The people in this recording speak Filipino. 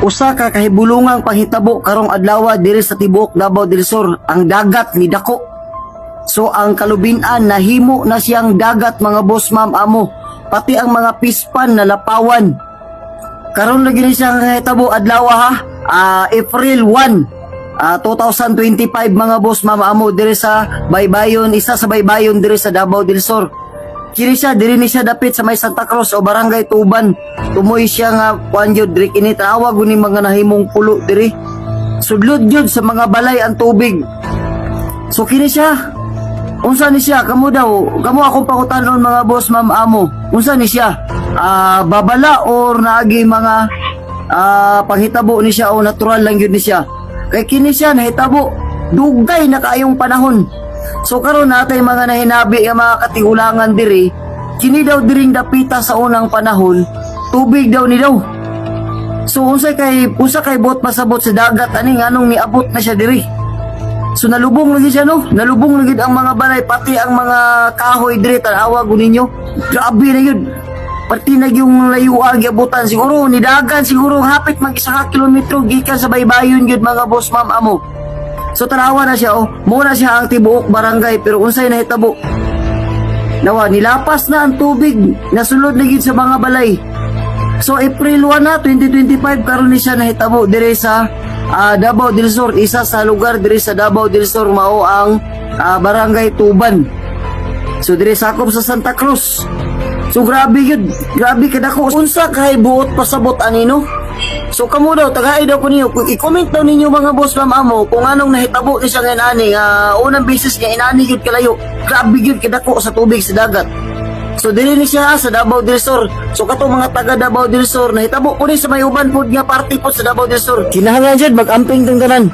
Usa ka kahibulungang panghitabo karong adlaw diri sa tibuok Davao del Sur, ang dagat ni dako. So ang kalubinan nahimo na siyang dagat mga boss ma'am amo, pati ang mga pispan na lapawan. Karon lagi ni siya kahitabo adlaw ha, April 1, 2025 mga boss ma'am amo diri sa Baybayon, isa sa Baybayon diri sa Davao del Sur. Kini siya diri ni siya dapit sa may Santa Cruz o Barangay Tuban. Tumoy siya nga kuan jud diri kini tawag ni mga nahimong pulo diri. Sudlod jud sa mga balay ang tubig. So kini siya. Unsa ni siya? Kamo akong pangutanon mga boss ma'am amo. Unsa ni siya? Babala or naagi mga panghitabo ni siya o natural lang yun ni siya. Kay kini siya nahitabo dugay na kaayong panahon. So karon natay mga nahinabi nga mga katigulangan diri, kini daw diring dapita sa unang panahon, tubig daw ni daw. So usa kay bot pasabot sa dagat ani nganong niabot na siya diri. So nalubong lagi siya no, nalubong lagi ang mga balay pati ang mga kahoy diri tanawa ninyo. Grabe na yun. Pati na yung layuan giabutan siguro ni dagan siguro hapit mag 1 kilometro gikan sa Baybayon gyud mga boss ma'am amo. So tanawa na siya muna siya ang tibuok barangay pero unsay nahitabo. Nawa nilapas na ang tubig nasulod na gid sa mga balay. So April 1 na 2025 karon ni siya nahitabo diri sa Davao del Sur, isa sa lugar diri sa Davao del Sur mao ang Barangay Tuban. So diri sakop sa Santa Cruz. So grabe kadako unsa kay buot pasabot anino. So kamo daw tagay daw ko niyo i-comment daw ninyo mga boss ma'am amo kung anong nahitabo ni siya ngayon unang beses nga inani gyud kalayo. Grabe gyud kadako sa tubig sa dagat. So dili ni siya sa Davao del Sur. So kato mga taga Davao del Sur nahitabo ko ni sa may uban pod nga party pod sa Davao del Sur. Kinahanglan jud mag-amping tong tanan.